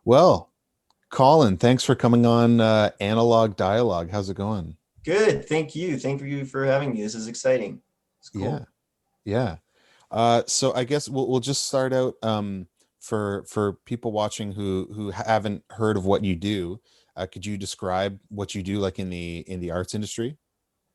Well, Colin, thanks for coming on Analog Dialogue. How's it going? Good. Thank you. Thank you for having me. This is exciting. It's Yeah, cool. yeah. So I guess we'll just start out for people watching who haven't heard of what you do. Could you describe what you do like in the arts industry?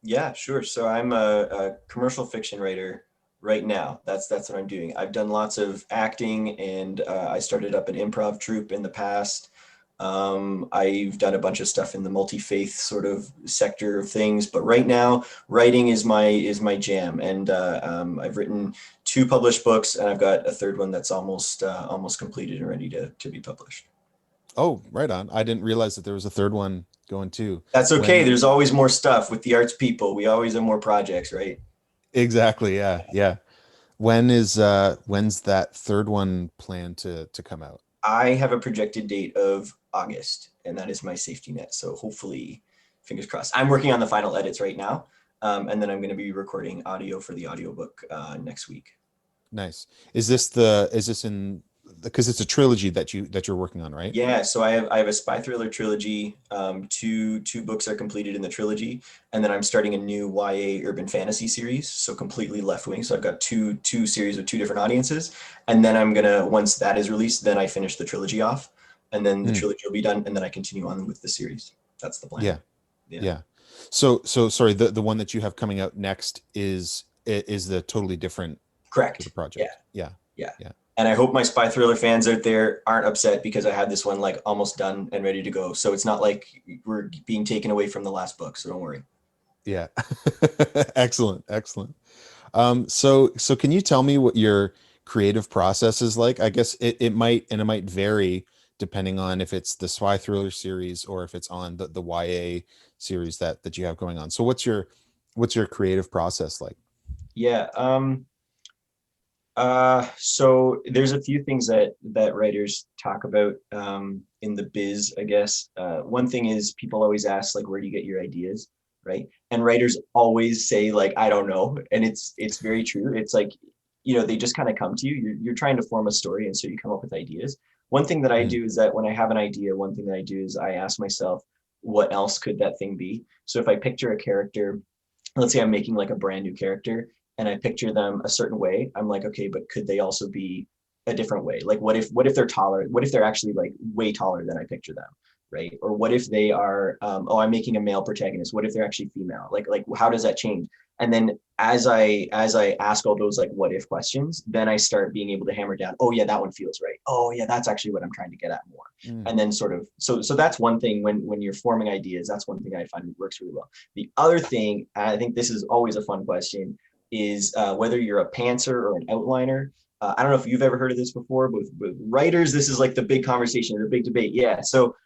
Yeah, sure. So I'm a commercial fiction writer right now. That's what I'm doing. I've done lots of acting, and I started up an improv troupe in the past. I've done a bunch of stuff in the multi-faith sort of sector of things, but right now, writing is my jam. And I've written two published books, and I've got a third one that's almost completed and ready to be published. Oh, right on. I didn't realize that there was a third one going too. That's okay. When There's always more stuff with the arts people. We always have more projects, right? exactly, yeah, yeah. When's that third one planned to come out? I have a projected date of August, and that is my safety net. So hopefully, fingers crossed. I'm working on the final edits right now, and then I'm going to be recording audio for the audiobook next week. Nice. Is this in because it's a trilogy that you're working on, right? Yeah, so I have a spy thriller trilogy. Two books are completed in the trilogy, and then I'm starting a new YA urban fantasy series, so completely left wing. So I've got two series with two different audiences, and then I'm gonna once that is released, then I finish the trilogy off, and then the Mm, trilogy will be done, and then I continue on with the series. That's the plan. yeah, Yeah. yeah. So sorry, the one that you have coming out next is the totally different sort Correct. of Yeah, project. Yeah, yeah. yeah. And I hope my spy thriller fans out there aren't upset because I had this one like almost done and ready to go. So it's not like we're being taken away from the last book. So don't worry. Yeah. Excellent, excellent. So can you tell me what your creative process is like? I guess it might vary depending on if it's the spy thriller series or if it's on the YA series that you have going on. So what's your creative process like? Yeah. So there's a few things that writers talk about in the biz, I guess. One thing is people always ask like, where do you get your ideas, right? And writers always say like, I don't know, and it's very true. It's like, they just kind of come to you. You're trying to form a story, and so you come up with ideas. One thing that I Mm, do is that when I have an idea, one thing that I do is I ask myself, what else could that thing be? So if I picture a character, let's say I'm making like a brand new character and I picture them a certain way, I'm like, okay, but could they also be a different way? Like what if they're taller? What if they're actually like way taller than I picture them? Right. Or what if they are oh, I'm making a male protagonist. What if they're actually female? Like how does that change? And then as I ask all those like what if questions, then I start being able to hammer down, oh yeah, that one feels right. Oh yeah, that's actually what I'm trying to get at more. mm, And then sort of so that's one thing when you're forming ideas, that's one thing I find works really well. The other thing, I think this is always a fun question, is whether you're a pantser or an outliner. I don't know if you've ever heard of this before, but with writers, this is like the big conversation, the big debate. Yeah. So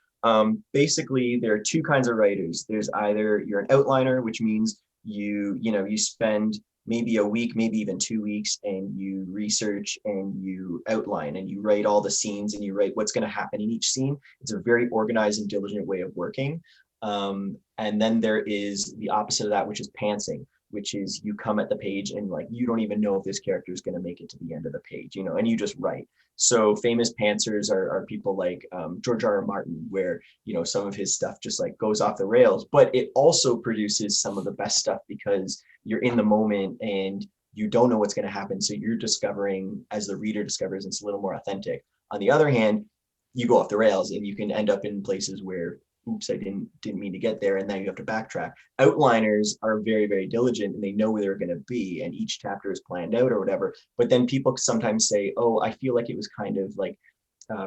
basically, there are two kinds of writers. There's either you're an outliner, which means you spend maybe a week, maybe even 2 weeks, and you research and you outline and you write all the scenes and you write what's going to happen in each scene. It's a very organized and diligent way of working. And then there is the opposite of that, which is pantsing, which is you come at the page and like you don't even know if this character is going to make it to the end of the page, and you just write. So famous pantsers are people like George R. R. Martin, where some of his stuff just like goes off the rails, but it also produces some of the best stuff because you're in the moment and you don't know what's going to happen. So you're discovering as the reader discovers, it's a little more authentic. On the other hand, you go off the rails and you can end up in places where oops, I didn't mean to get there, and then you have to backtrack. Outliners are very, very diligent and they know where they're going to be, and each chapter is planned out or whatever. But then people sometimes say, "Oh, I feel like it was kind of like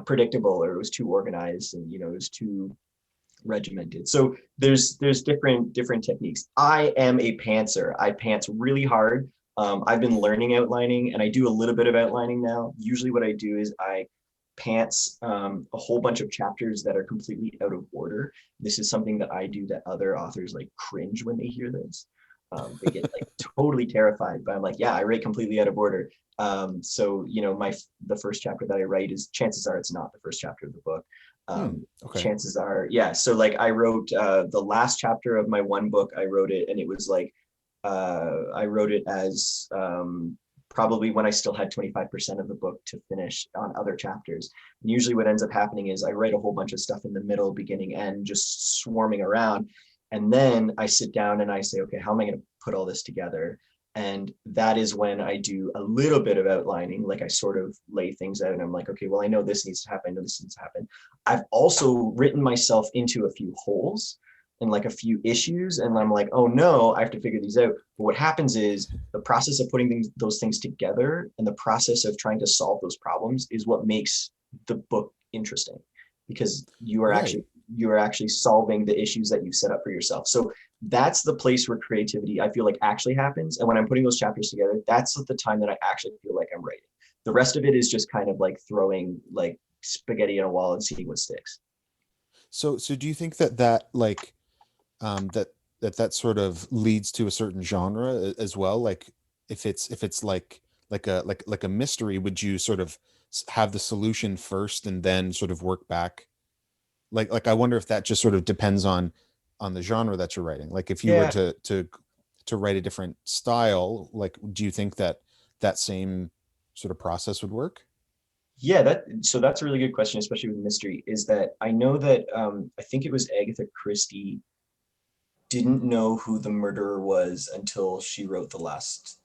predictable, or it was too organized, and it was too regimented." So there's different techniques. I am a pantser. I pants really hard. I've been learning outlining, and I do a little bit of outlining now. Usually, what I do is I pants a whole bunch of chapters that are completely out of order. This is something that I do that other authors like cringe when they hear this. They get like totally terrified, but I'm like, yeah, I write completely out of order. So the first chapter that I write is chances are it's not the first chapter of the book. mm, okay. Chances are, yeah. So like I wrote the last chapter of my one book, I wrote it, and it was like I wrote it as probably when I still had 25% of the book to finish on other chapters. And usually what ends up happening is I write a whole bunch of stuff in the middle, beginning, end, just swarming around. And then I sit down and I say, okay, how am I going to put all this together? And that is when I do a little bit of outlining, like I sort of lay things out and I'm like, okay, well, I know this needs to happen. I know this needs to happen. I've also written myself into a few holes and like a few issues. And I'm like, oh no, I have to figure these out. But what happens is the process of putting those things together and the process of trying to solve those problems is what makes the book interesting, because Right. you are actually solving the issues that you've set up for yourself. So that's the place where creativity, I feel like, actually happens. And when I'm putting those chapters together, that's the time that I actually feel like I'm writing. The rest of it is just kind of like throwing like spaghetti on a wall and seeing what sticks. So do you think that that like that that sort of leads to a certain genre as well? Like if it's like a mystery, would you sort of have the solution first and then sort of work back? Like I wonder if that just sort of depends on the genre that you're writing. Like if you were Yeah, to write a different style, like do you think that that same sort of process would work? yeah, that's a really good question, especially with mystery. Is that I know that I think it was Agatha Christie didn't know who the murderer was until she wrote the last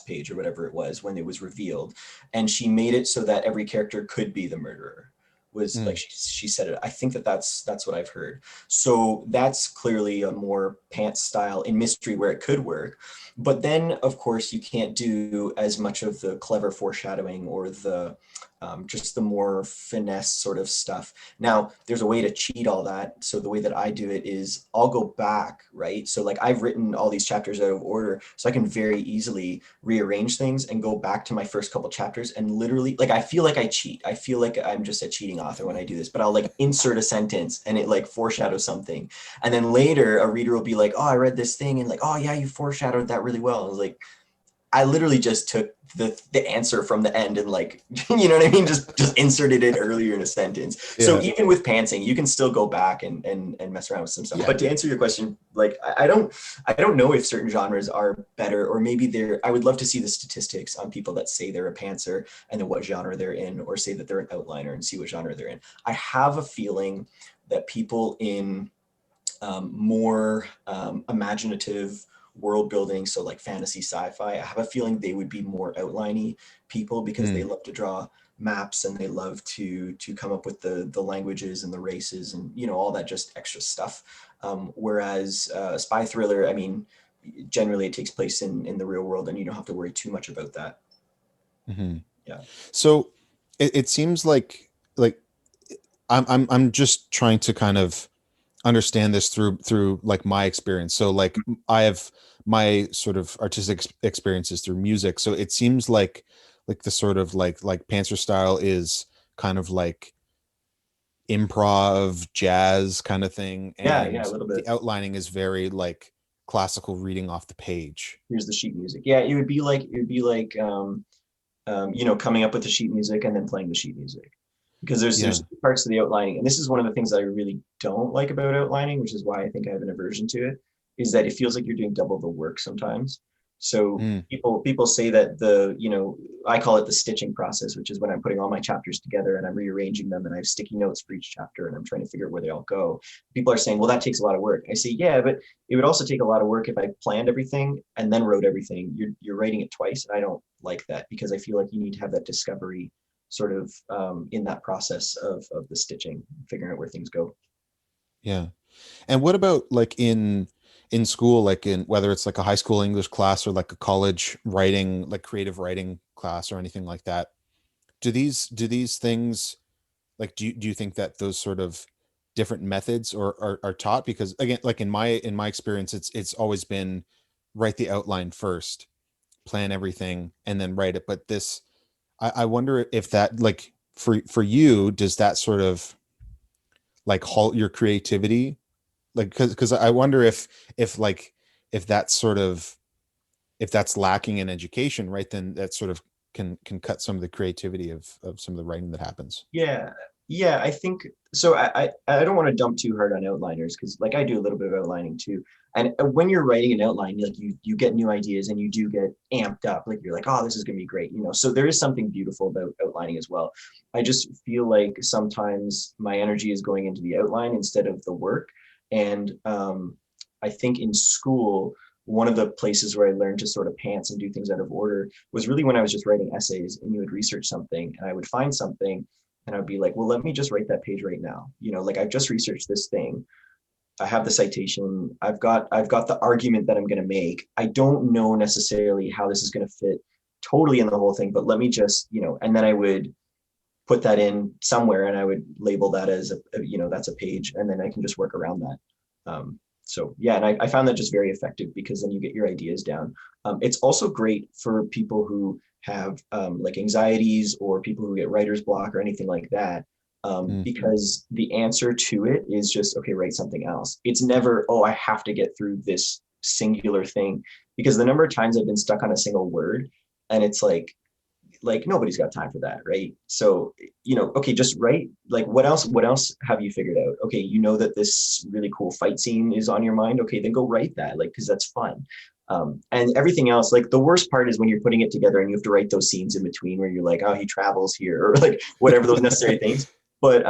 page or whatever it was when it was revealed, and she made it so that every character could be the murderer. Was like Mm, she said it. I think that's what I've heard. So that's clearly a more pants style in mystery where it could work. But then, of course, you can't do as much of the clever foreshadowing or the just the more finesse sort of stuff. Now, there's a way to cheat all that. So the way that I do it is I'll go back, right? So like I've written all these chapters out of order, so I can very easily rearrange things and go back to my first couple chapters and literally like I feel like I cheat. I feel like I'm just a cheating author when I do this, but I'll like insert a sentence and it like foreshadows something. And then later a reader will be like, "Oh, I read this thing," and like, "Oh yeah, you foreshadowed that really well." I was like, I literally just took the answer from the end and like you know what I mean, just inserted it earlier in a sentence. So yeah. even with pantsing, you can still go back and mess around with some stuff. Yeah. But to answer your question, like I don't know if certain genres are better, or maybe they're. I would love to see the statistics on people that say they're a pantser and then what genre they're in, or say that they're an outliner and see what genre they're in. I have a feeling that people in more imaginative world building, so like fantasy, sci-fi, I have a feeling they would be more outliney people because they Mm, love to draw maps and they love to come up with the languages and the races and you know all that just extra stuff. Whereas spy thriller, I mean, generally it takes place in the real world and you don't have to worry too much about that. mhm. Yeah. So it seems like I'm just trying to kind of understand this through like my experience. So like I have my sort of artistic experiences through music. So it seems like the sort of like Panther style is kind of like improv jazz kind of thing, Yeah, yeah, a and little the bit. outlining is very like classical reading off the page. Here's the sheet music. Yeah, it would be like you know, coming up with the sheet music and then playing the sheet music, because there's Yeah. parts of the outlining, and this is one of the things that I really don't like about outlining, which is why I think I have an aversion to it, is that it feels like you're doing double the work sometimes. So Mm, people say that the you know I call it the stitching process, which is when I'm putting all my chapters together and I'm rearranging them and I have sticky notes for each chapter and I'm trying to figure out where they all go. People are saying, well, that takes a lot of work. I say, yeah, but it would also take a lot of work if I planned everything and then wrote everything. You're writing it twice, and I don't like that because I feel like you need to have that discovery sort of in that process of the stitching, figuring out where things go. yeah. And what about like in school, like in whether it's like a high school English class or like a college writing, like creative writing class or anything like that? Do these things like do you think that those sort of different methods are taught? Because again, like in my experience, it's always been write the outline first, plan everything, and then write it. But this I wonder if that like for you, does that sort of like halt your creativity? Like because I wonder if like if that's sort of if that's lacking in education, right, then that sort of can cut some of the creativity of some of the writing that happens. Yeah. Yeah, I think so. I don't want to dump too hard on outliners because like I do a little bit of outlining too. And when you're writing an outline, like you get new ideas and you do get amped up. Like you're like, oh, this is gonna be great, you know. So there is something beautiful about outlining as well. I just feel like sometimes my energy is going into the outline instead of the work. And I think in school, one of the places where I learned to sort of pants and do things out of order was really when I was just writing essays and you would research something and I would find something and I'd be like, well, let me just write that page right now. You know, like I've just researched this thing. I have the citation. I've got the argument that I'm going to make. I don't know necessarily how this is going to fit totally in the whole thing, but let me just, you know, and then I would put that in somewhere and I would label that as you know, that's a page, and then I can just work around that. So yeah, and I found that just very effective because then you get your ideas down. It's also great for people who have like anxieties or people who get writer's block or anything like that. Mm. Because the answer to it is just, okay, write something else. It's never, oh, I have to get through this singular thing. Because the number of times I've been stuck on a single word and it's like nobody's got time for that, right? So, you know, okay, just write, like what else have you figured out? Okay, you know that this really cool fight scene is on your mind. Okay, then go write that, like, because that's fun. And everything else, like the worst part is when you're putting it together and you have to write those scenes in between where you're like, oh, he travels here, or like whatever those necessary things. But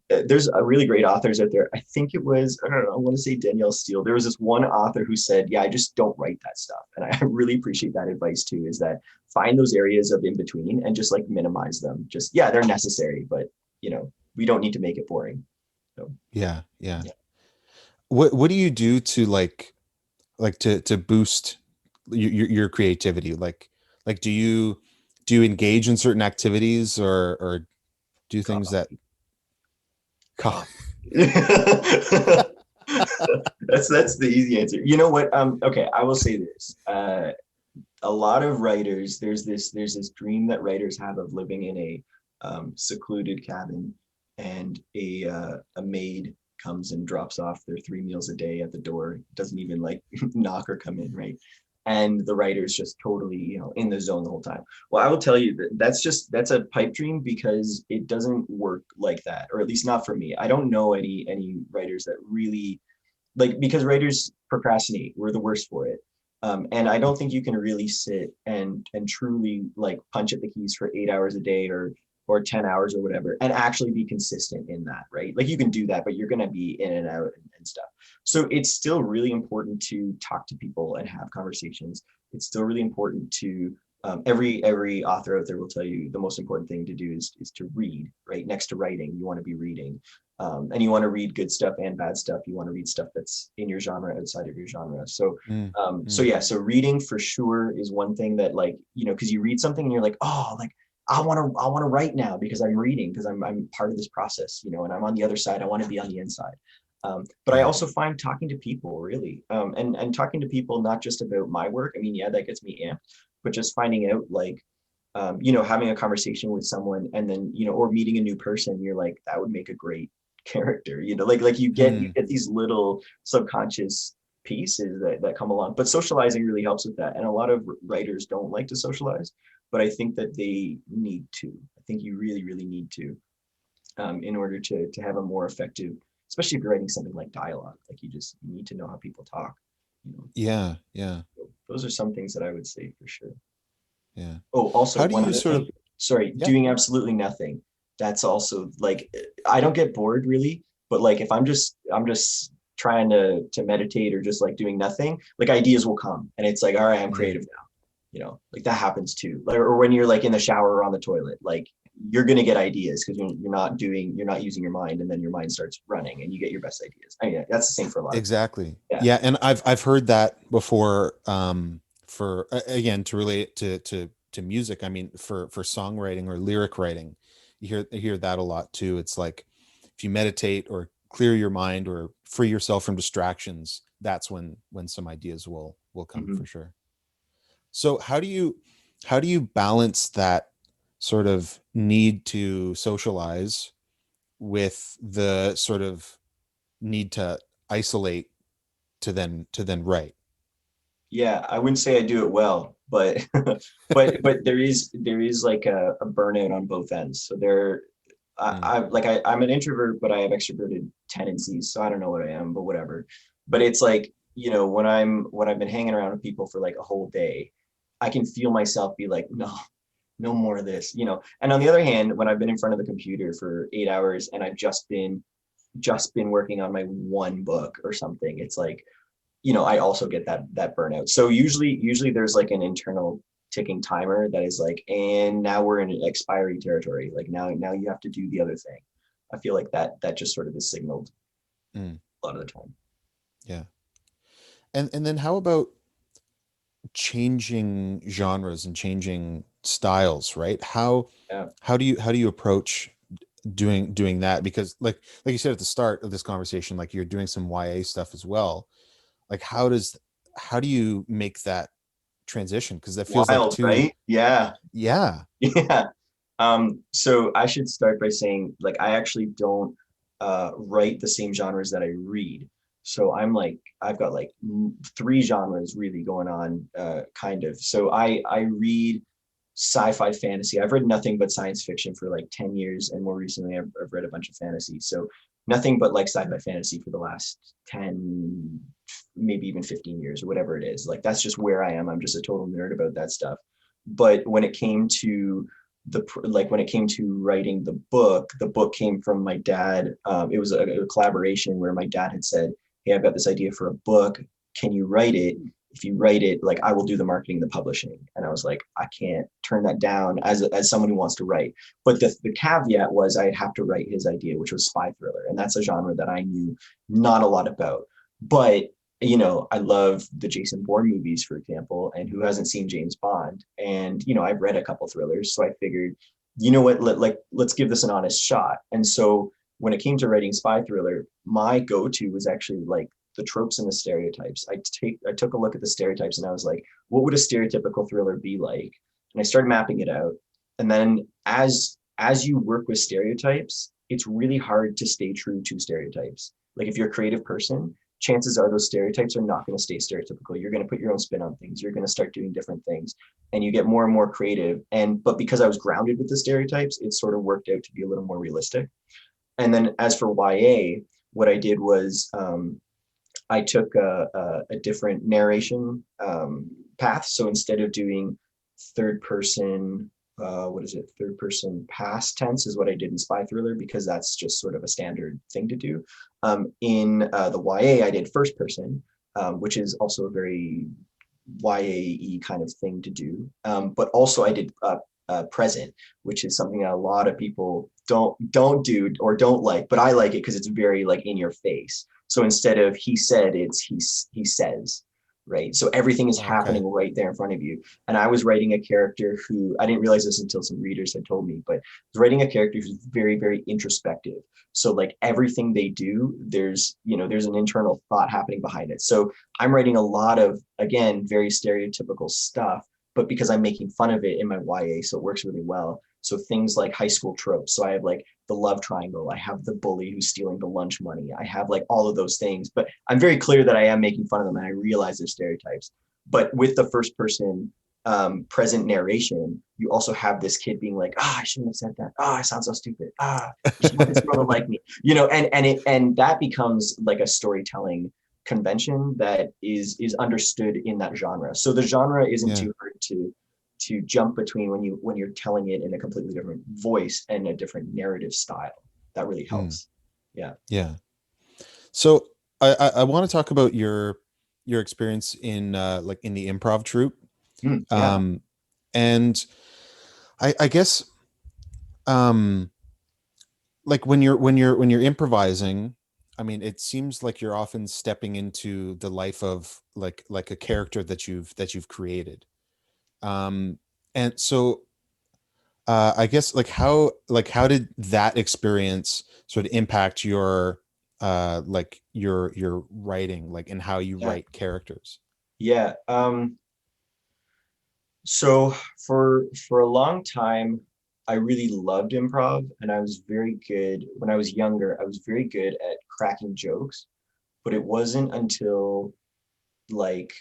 there's a really great authors out there. I think it was, I don't know, I want to say Danielle Steele. There was this one author who said, yeah, I just don't write that stuff. And I really appreciate that advice too, is that find those areas of in between and just like minimize them. Just, yeah, they're necessary, but you know, we don't need to make it boring. So Yeah, yeah. yeah. What do you do to to boost your creativity? Like do you engage in certain activities or do things that Coffee. calm? That's the easy answer. You know what? Okay, I will say this. A lot of writers, there's this dream that writers have of living in a secluded cabin, and a maid comes and drops off their 3 meals a day at the door. Doesn't even like knock or come in, right? And the writer's just totally, you know, in the zone the whole time. Well, I will tell you that that's a pipe dream because it doesn't work like that, or at least not for me. I don't know any writers that really like, because writers procrastinate. We're the worst for it. And I don't think you can really sit and truly like punch at the keys for 8 hours a day or 10 hours or whatever and actually be consistent in that, right? Like you can do that, but you're going to be in and out and stuff. So it's still really important to talk to people and have conversations. It's still really important to every author out there will tell you the most important thing to do is to read, right? Next to writing, you want to be reading. And you want to read good stuff and bad stuff. You want to read stuff that's in your genre, outside of your genre. So, Mm, so mm, yeah, so reading for sure is one thing that, like, you know, because you read something and you're like, oh, like I want to write now because I'm reading because I'm part of this process, you know, and I'm on the other side. I want to be on the inside. But I yeah. also find talking to people really, and talking to people not just about my work. I mean, yeah, that gets me amped, but just finding out like you know, having a conversation with someone and then, you know, or meeting a new person, you're like, that would make a great character, you know, like you Mm, get these little subconscious pieces that come along. But socializing really helps with that. And a lot of writers don't like to socialize, but I think that they need to. I think you really, really need to, in order to have a more effective, especially if you're writing something like dialogue, like you need to know how people talk, you know. yeah, yeah, So those are some things that I would say for sure. yeah. Oh, also How do one you other sort thing. of Sorry, yeah. doing absolutely nothing. That's also like I don't get bored really, but like if I'm just trying to meditate or just like doing nothing, like ideas will come and it's like, all right, I'm Mm, creative now. You know, like that happens too. Like, or when you're like in the shower or on the toilet, like you're gonna get ideas because you're not using your mind, and then your mind starts running and you get your best ideas. I mean, that's the same for a lot of things. exactly. Yeah. Yeah, and I've heard that before for again to relate it to music. I mean for songwriting or lyric writing. You hear that a lot too. It's like if you meditate or clear your mind or free yourself from distractions, that's when some ideas will come Mhm. for sure. So how do you balance that sort of need to socialize with the sort of need to isolate to then write? Yeah, I wouldn't say I do it well, but but there is like a burnout on both ends. So Mm. I'm an introvert, but I have extroverted tendencies. So I don't know what I am, but whatever. But it's like, when I've been hanging around with people for like a whole day, I can feel myself be like, no, no more of this. And on the other hand, when I've been in front of the computer for 8 hours and I've just been working on my one book or something, it's like, I also get that burnout. So usually there's like an internal ticking timer that is like, and now we're in expiry territory. Like now you have to do the other thing. I feel like that just sort of is signaled Mm. a lot of the time. Yeah. And then how about changing genres and changing styles, right? Yeah. How do you approach doing that? Because like you said at the start of this conversation, like you're doing some YA stuff as well. Like how do you make that transition? Because that feels like Wild, two. right? Yeah. Yeah. Yeah. So I should start by saying, like, I actually don't write the same genres that I read. So I've got like three genres really going on, kind of. So I read sci-fi fantasy. I've read nothing but science fiction for like 10 years, and more recently I've read a bunch of fantasy. So nothing but like sci-fi fantasy for the last 10, maybe even 15 years or whatever it is. Like that's just where I am. I'm just a total nerd about that stuff. But when it came to writing the book came from my dad. It was a collaboration where my dad had said, hey, I've got this idea for a book, can you write it? If you write it, like I will do the marketing, the publishing. And I was like, I can't turn that down as someone who wants to write. But the caveat was I'd have to write his idea, which was spy thriller, and that's a genre that I knew not a lot about. But I love the Jason Bourne movies, for example, and who hasn't seen James Bond? And I've read a couple thrillers, so I figured, what, let's give this an honest shot. And so when it came to writing spy thriller, my go-to was actually like the tropes and the stereotypes. I took a look at the stereotypes and I was like, what would a stereotypical thriller be like? And I started mapping it out. And then as you work with stereotypes, it's really hard to stay true to stereotypes. Like if you're a creative person, chances are those stereotypes are not going to stay stereotypical. You're going to put your own spin on things. You're going to start doing different things, and you get more and more creative. But because I was grounded with the stereotypes, it sort of worked out to be a little more realistic. And then as for YA, what I did was I took a different narration path. So instead of doing third person, what is it? Third person past tense is what I did in Spy Thriller, because that's just sort of a standard thing to do. In the YA, I did first person, which is also a very YAE kind of thing to do. But also I did present, which is something that a lot of people don't do or don't like, but I like it because it's very like in your face. So instead of he said, it's he says, right? So everything is Okay. happening right there in front of you. And I was writing a character who, I didn't realize this until some readers had told me, but I was writing a character who's very, very introspective. So like everything they do, there's an internal thought happening behind it. So I'm writing a lot of, again, very stereotypical stuff, but because I'm making fun of it in my YA, so it works really well. So things like high school tropes. So I have like the love triangle. I have the bully who's stealing the lunch money. I have like all of those things, but I'm very clear that I am making fun of them and I realize they're stereotypes. But with the first person present narration, you also have this kid being like, I shouldn't have said that. I sound so stupid. I should want this girl to like me. And that becomes like a storytelling convention that is understood in that genre. So the genre isn't Yeah. too hard to jump between when you're telling it in a completely different voice and a different narrative style. That really Mm. helps. Yeah. Yeah. So I want to talk about your experience in like in the improv troupe. Yeah. Um and I guess um like when you're improvising, I mean it seems like you're often stepping into the life of like a character that you've created. Um and so I guess like how did that experience sort of impact your your writing, like and how you Yeah. write characters? Yeah. So for a long time, I really loved improv, and I was very good when I was younger. I was very good at cracking jokes, but it wasn't until like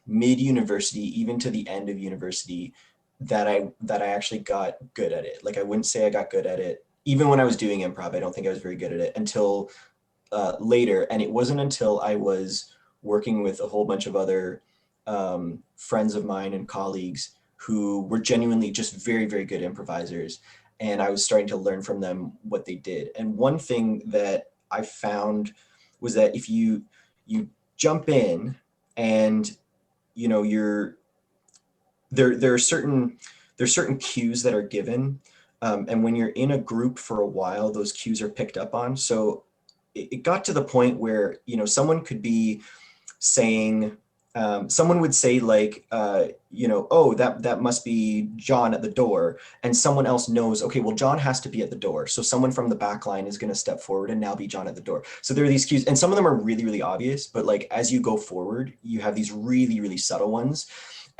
mid university, even to the end of university, that I actually got good at it. Like I wouldn't say I got good at it even when I was doing improv, I don't think I was very good at it until later. And it wasn't until I was working with a whole bunch of other friends of mine and colleagues who were genuinely just very, very good improvisers. And I was starting to learn from them what they did. And one thing that I found was that if you jump in and you're there are certain cues that are given, and when you're in a group for a while, those cues are picked up on. So it got to the point where someone could be saying, someone would say like, oh, that must be John at the door, and someone else knows, okay, well, John has to be at the door, so someone from the back line is going to step forward and now be John at the door. So there are these cues, and some of them are really, really obvious, but like as you go forward, you have these really, really subtle ones.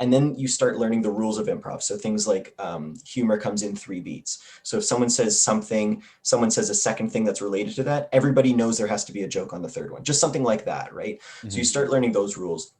And then you start learning the rules of improv. So things like humor comes in 3 beats. So if someone says something, someone says a second thing that's related to that, everybody knows there has to be a joke on the third one, just something like that, right? So you Hmm. start learning those rules.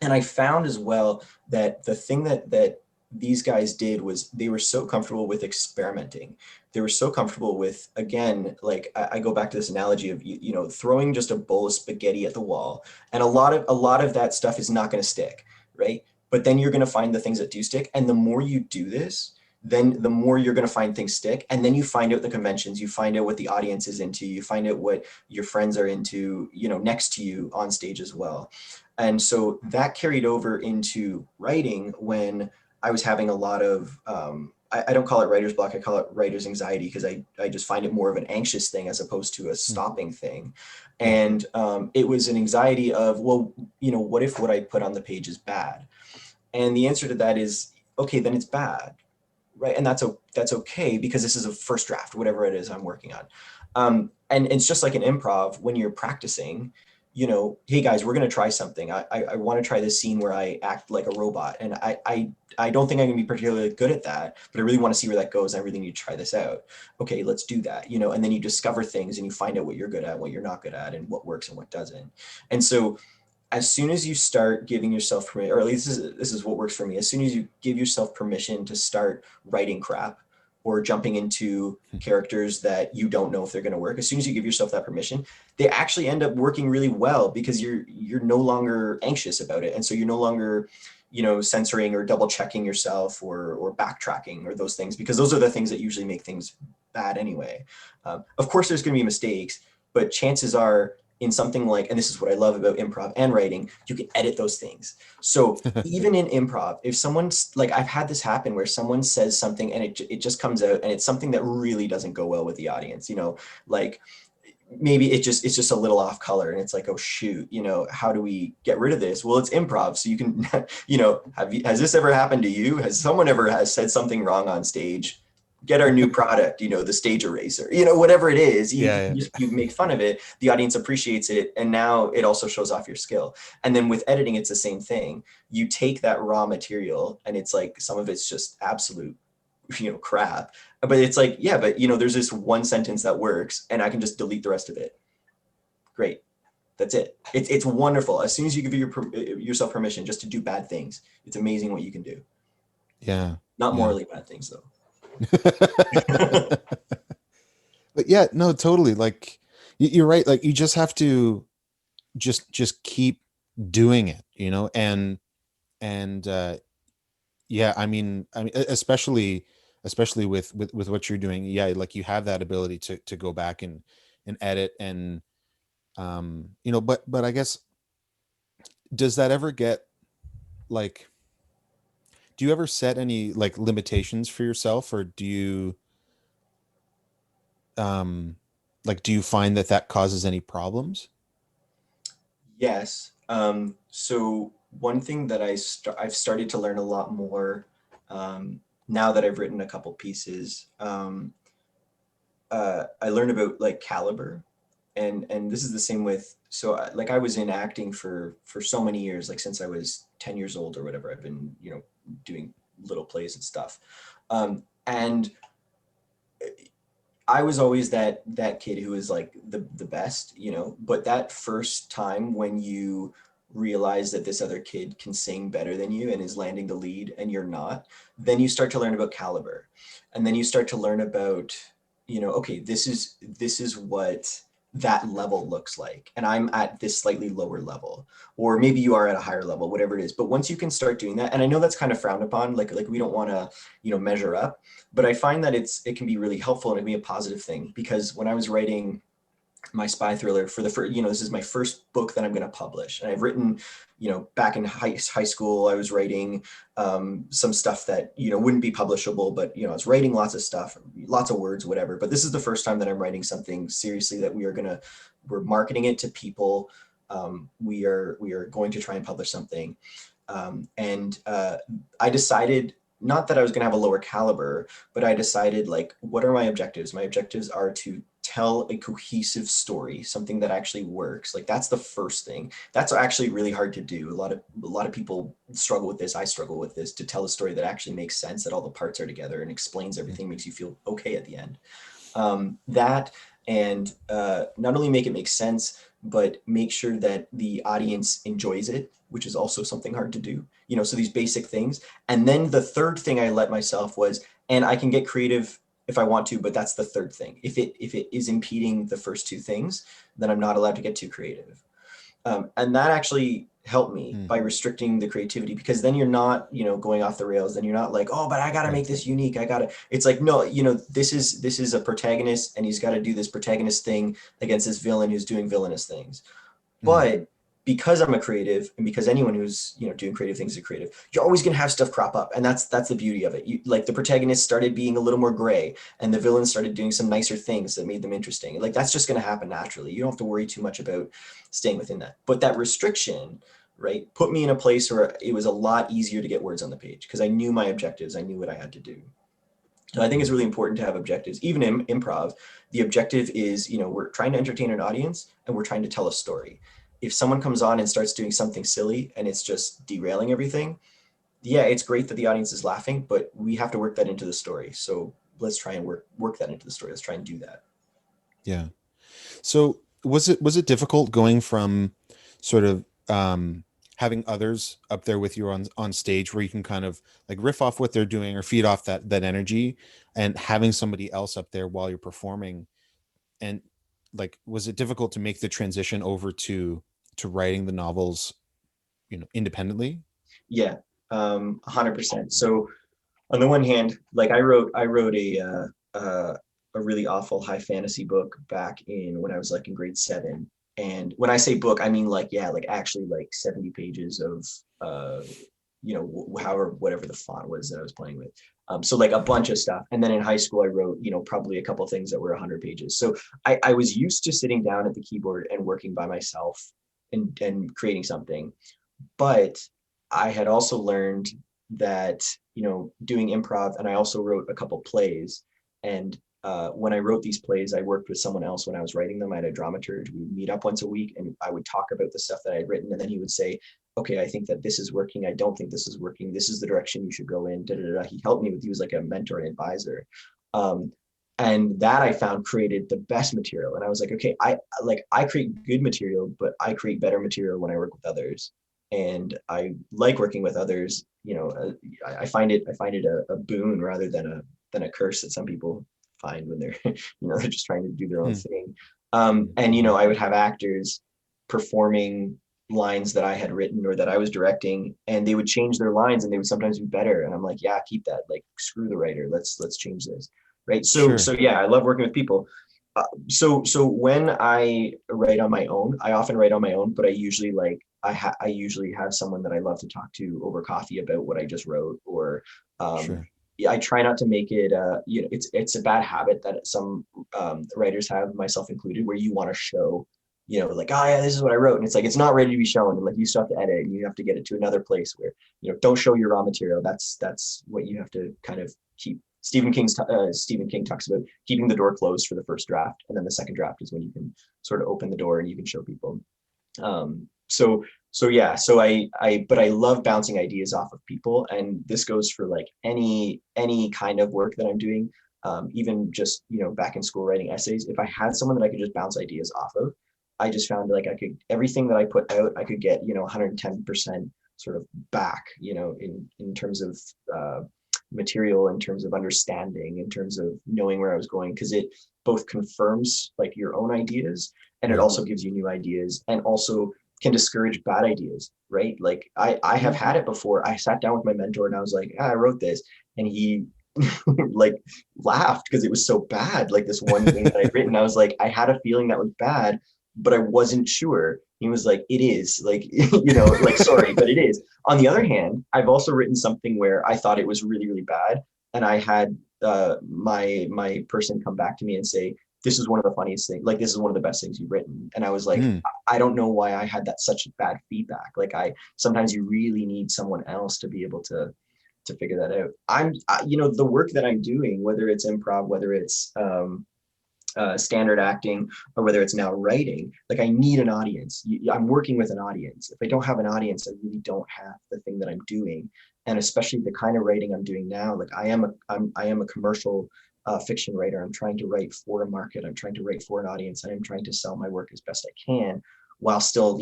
And I found as well that the thing that these guys did was they were so comfortable with experimenting. They were so comfortable with, again, like I go back to this analogy of throwing just a bowl of spaghetti at the wall, and a lot of that stuff is not going to stick, right? But then you're going to find the things that do stick, and the more you do this, then the more you're going to find things stick, and then you find out the conventions, you find out what the audience is into, you find out what your friends are into, next to you on stage as well. And so that carried over into writing when I was having a lot of, I don't call it writer's block, I call it writer's anxiety, because I just find it more of an anxious thing as opposed to a stopping thing. Yeah. And it was an anxiety of, well, what if what I put on the page is bad? And the answer to that is, okay, then it's bad, right? And that's okay, because this is a first draft, whatever it is I'm working on. And it's just like an improv when you're practicing. Hey guys, we're gonna try something. I want to try this scene where I act like a robot, and I don't think I'm gonna be particularly good at that, but I really want to see where that goes. I really need to try this out. Okay, let's do that. And then you discover things and you find out what you're good at, what you're not good at, and what works and what doesn't. And so as soon as you start giving yourself permission, or at least this is what works for me, as soon as you give yourself permission to start writing crap or jumping into characters that you don't know if they're going to work, as soon as you give yourself that permission, they actually end up working really well, because you're no longer anxious about it. And so you're no longer censoring or double checking yourself, or backtracking, or those things, because those are the things that usually make things bad anyway. Of course there's going to be mistakes, but chances are, in something like, and this is what I love about improv and writing, you can edit those things. So even in improv, if someone's like, I've had this happen where someone says something and it just comes out and it's something that really doesn't go well with the audience, like maybe it's just a little off color, and it's like, oh shoot, how do we get rid of this? Well, it's improv, so you can has this ever happened to you? Has someone ever has said something wrong on stage? Get our new product, the stage eraser, whatever it is, Yeah, you make fun of it, the audience appreciates it, and now it also shows off your skill. And then with editing, it's the same thing. You take that raw material, and it's like some of it's just absolute crap, but it's like, yeah, but there's this one sentence that works, and I can just delete the rest of it. Great. That's it. It's wonderful. As soon as you give yourself permission just to do bad things, it's amazing what you can do. yeah, Not yeah. morally bad things though. But yeah, no, totally. Like you're right. Like you just have to just keep doing it, and yeah, I mean, especially with what you're doing. Yeah, like you have that ability to go back and edit, and but I guess, does that ever get like, do you ever set any like limitations for yourself, or do you um do you find that causes any problems? Yes. So one thing that I've started to learn a lot more, now that I've written a couple pieces. I learned about like caliber, and this is the same with, so like I was in acting for so many years, like since I was 10 years old or whatever. I've been doing little plays and stuff, and I was always that kid who was like the best, but that first time when you realize that this other kid can sing better than you and is landing the lead and you're not, then you start to learn about caliber. And then you start to learn about okay, this is what that level looks like, and I'm at this slightly lower level, or maybe you are at a higher level, whatever it is. But once you can start doing that, and I know that's kind of frowned upon, like we don't want to, measure up, but I find that it can be really helpful and it can be a positive thing, because when I was writing my spy thriller for the first, this is my first book that I'm going to publish. And I've written, back in high school, I was writing some stuff that, wouldn't be publishable, but, I was writing lots of stuff, lots of words, whatever. But this is the first time that I'm writing something seriously that we're marketing it to people. We are going to try and publish something. And I decided, not that I was going to have a lower caliber, but I decided, like, what are my objectives? My objectives are to tell a cohesive story, something that actually works. Like, that's the first thing. That's actually really hard to do. A lot of people struggle with this. I struggle with this, to tell a story that actually makes sense, that all the parts are together and explains everything, makes you feel okay at the end. That, and not only make it make sense, but make sure that the audience enjoys it, which is also something hard to do. So these basic things. And then the third thing I let myself was, and I can get creative if I want to, but that's the third thing. If it is impeding the first two things, then I'm not allowed to get too creative. And that actually helped me Hmm. by restricting the creativity, because then you're not, going off the rails. Then you're not like, oh, but I got to Right. make this unique. It's like, no, this is a protagonist, and he's got to do this protagonist thing against this villain who's doing villainous things. Hmm. But because I'm a creative, and because anyone who's, doing creative things is creative, you're always gonna have stuff crop up, and that's the beauty of it. Like, the protagonist started being a little more gray, and the villain started doing some nicer things that made them interesting. Like, that's just gonna happen naturally. You don't have to worry too much about staying within that. But that restriction, right, put me in a place where it was a lot easier to get words on the page, because I knew my objectives. I knew what I had to do. So I think it's Hmm. really important to have objectives. Even in improv, the objective is, we're trying to entertain an audience, and we're trying to tell a story. If someone comes on and starts doing something silly and it's just derailing everything, yeah, it's great that the audience is laughing, but we have to work that into the story. So let's try and work that into the story. Let's try and do that. Yeah. So was it difficult going from sort of having others up there with you on stage where you can kind of like riff off what they're doing or feed off that energy, and having somebody else up there while you're performing, and like was it difficult to make the transition over to writing the novels, independently? Yeah, 100%. So on the one hand, like, I wrote a really awful high fantasy book back in when I was like in grade seven. And when I say book, I mean, like, yeah, like actually like 70 pages of however, whatever the font was that I was playing with. So like a bunch of stuff. And then in high school, I wrote, probably a couple things that were 100 pages. So I was used to sitting down at the keyboard and working by myself, and creating something. But I had also learned that, doing improv, and I also wrote a couple plays. And when I wrote these plays, I worked with someone else when I was writing them. I had a dramaturg. We would meet up once a week, and I would talk about the stuff that I had written. And then he would say, okay, I think that this is working. I don't think this is working. This is the direction you should go in. Da, da, da. He helped me with, he was like a mentor and advisor. Um, and that I found created the best material. And I was like, okay, I create good material, but I create better material when I work with others. And I like working with others. I find it a boon rather than a curse that some people find when they're they're just trying to do their own Hmm. thing. Hmm. And I would have actors performing lines that I had written or that I was directing, and they would change their lines, and they would sometimes be better. And I'm like, yeah, keep that. Like, screw the writer. Let's change this. Right. So Sure. yeah, I love working with people. So when I write on my own, I often write on my own, but I usually have someone that I love to talk to over coffee about what I just wrote. Or Sure. yeah, I try not to make it it's a bad habit that some writers have, myself included, where you want to show, like, oh yeah, this is what I wrote, and it's like it's not ready to be shown, and like you still have to edit, and you have to get it to another place where, don't show your raw material. That's what you have to kind of keep. Stephen King talks about keeping the door closed for the first draft, and then the second draft is when you can sort of open the door and you can show people. So yeah, so but I love bouncing ideas off of people, and this goes for like any kind of work that I'm doing. Even just, back in school writing essays, if I had someone that I could just bounce ideas off of, I just found like I could, everything that I put out, I could get 110% sort of back, in terms of material, in terms of understanding, in terms of knowing where I was going, because it both confirms like your own ideas, and it Right. also gives you new ideas, and also can discourage bad ideas, right? Like I have had it before. I sat down with my mentor and I was like, I wrote this, and he like laughed because it was so bad. Like this one thing that I'd written, I was like, I had a feeling that was bad, but I wasn't sure. He was like, it is like, like, sorry, but it is. On the other hand, I've also written something where I thought it was really, really bad. And I had my person come back to me and say, this is one of the funniest things. Like, this is one of the best things you've written. And I was like, Mm, I don't know why I had that such bad feedback. Like, sometimes you really need someone else to be able to figure that out. The work that I'm doing, whether it's improv, whether it's standard acting, or whether it's now writing, like I need an audience. I'm working with an audience. If I don't have an audience, I really don't have the thing that I'm doing. And especially the kind of writing I'm doing now, like I am a commercial fiction writer. I'm trying to write for a market. I'm trying to write for an audience, and I'm trying to sell my work as best I can, while still,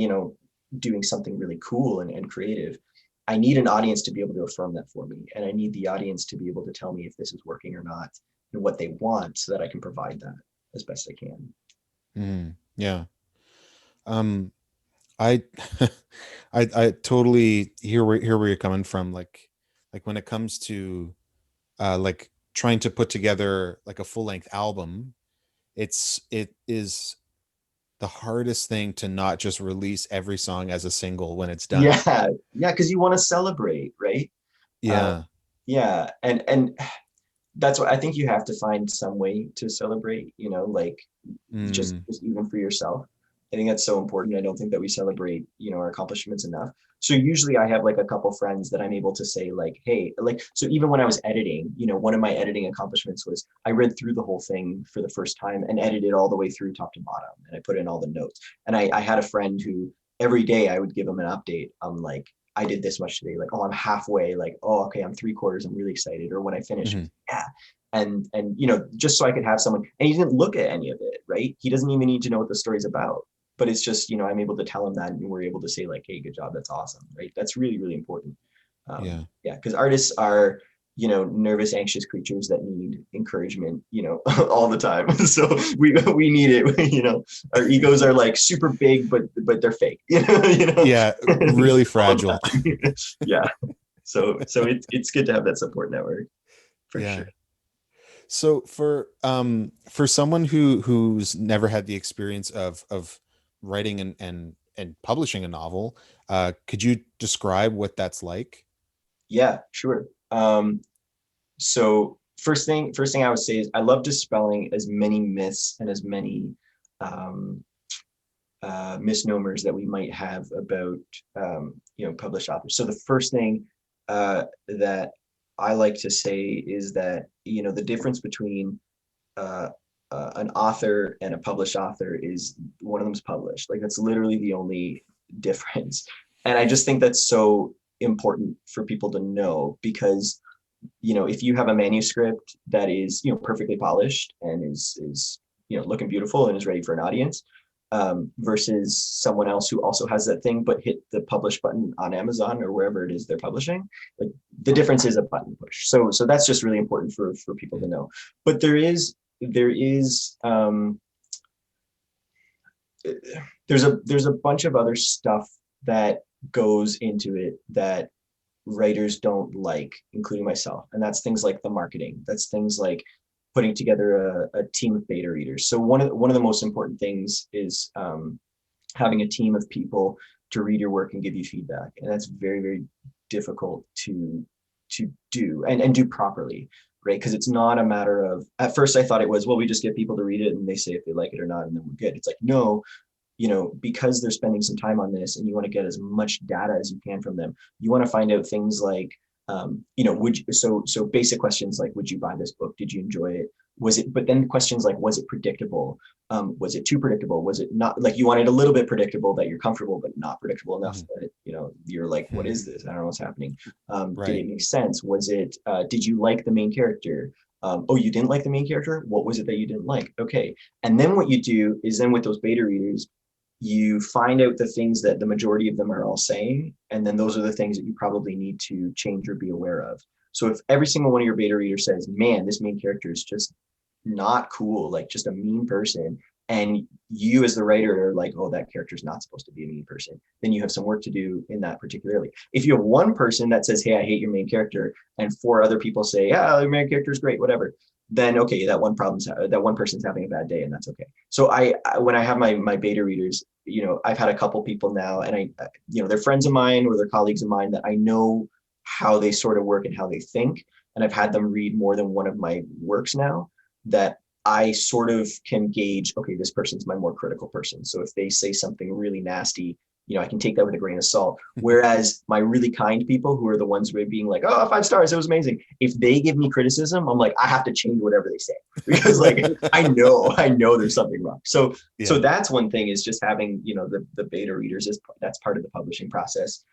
doing something really cool and creative. I need an audience to be able to affirm that for me, and I need the audience to be able to tell me if this is working or not, and what they want, so that I can provide that as best I can. yeah. Um, I, I totally hear where you're coming from. Like when it comes to like trying to put together like a full length album, it is the hardest thing to not just release every song as a single when it's done. Yeah, yeah, because you want to celebrate, right? Uh, Yeah. yeah, and that's what I think, you have to find some way to celebrate, like Mm, just even for yourself. I think that's so important. I don't think that we celebrate, our accomplishments enough. So usually I have like a couple friends that I'm able to say like, hey, like, so even when I was editing, one of my editing accomplishments was I read through the whole thing for the first time and edited all the way through top to bottom, and I put in all the notes. And I had a friend who every day I would give him an update. I'm like, I did this much today. Like, oh, I'm halfway. Like, oh, okay, I'm three quarters. I'm really excited. Or when I finish, mhm. yeah. And just so I could have someone, and he didn't look at any of it, right? He doesn't even need to know what the story's about. But it's just, I'm able to tell him that, and we're able to say like, hey, good job, that's awesome, right? That's really, really important. Yeah. Yeah, because artists are, nervous, anxious creatures that need encouragement, all the time. So we need it. Our egos are like super big, but they're fake. Yeah, really All the fragile. time. Yeah. So it's good to have that support network for Yeah. sure. So for someone who's never had the experience of writing and publishing a novel, could you describe what that's like? Yeah, sure. So first thing I would say is I love dispelling as many myths and as many um, misnomers that we might have about published authors. So the first thing that I like to say is that the difference between uh, an author and a published author is one of them's published. Like that's literally the only difference, and I just think that's so important for people to know, because if you have a manuscript that is perfectly polished and is looking beautiful and is ready for an audience, versus someone else who also has that thing but hit the publish button on Amazon or wherever it is they're publishing, like the difference is a button push. So that's just really important for people to know. But there's a bunch of other stuff that goes into it that writers don't like, including myself. And that's things like the marketing. That's things like putting together a team of beta readers. So one of the most important things is having a team of people to read your work and give you feedback. And that's very, very difficult to do and do properly, right? Because it's not a matter of, at first I thought it was, well, we just get people to read it and they say if they like it or not, and then we're good. It's like, no, because they're spending some time on this and you want to get as much data as you can from them, you want to find out things like, would you, so basic questions like, would you buy this book? Did you enjoy it? Was it, but then questions like, was it predictable? Was it too predictable? Was it not, like you wanted a little bit predictable that you're comfortable, but not predictable enough Mhm. that, you're like, what is this? I don't know what's happening. Did Right. it make sense? Was it, did you like the main character? Oh, you didn't like the main character? What was it that you didn't like? Okay. And then what you do is then with those beta readers, you find out the things that the majority of them are all saying, and then those are the things that you probably need to change or be aware of. So if every single one of your beta readers says, man, this main character is just not cool, like just a mean person, and you as the writer are like, oh, that character's not supposed to be a mean person, then you have some work to do in that particularly. If you have one person that says, hey, I hate your main character, and four other people say, yeah, your main character is great, whatever, then okay, that one person's having a bad day, and that's okay. So when I have my beta readers, I've had a couple people now, and they're friends of mine or they're colleagues of mine that I know how they sort of work and how they think, and I've had them read more than one of my works now, that I sort of can gauge, okay, this person's my more critical person. So if they say something really nasty, I can take that with a grain of salt. Whereas my really kind people, who are the ones who are being like, oh, 5 stars, it was amazing, if they give me criticism, I'm like, I have to change whatever they say, because like I know there's something wrong. So Yeah. that's one thing, is just having, the beta readers, that's part of the publishing process.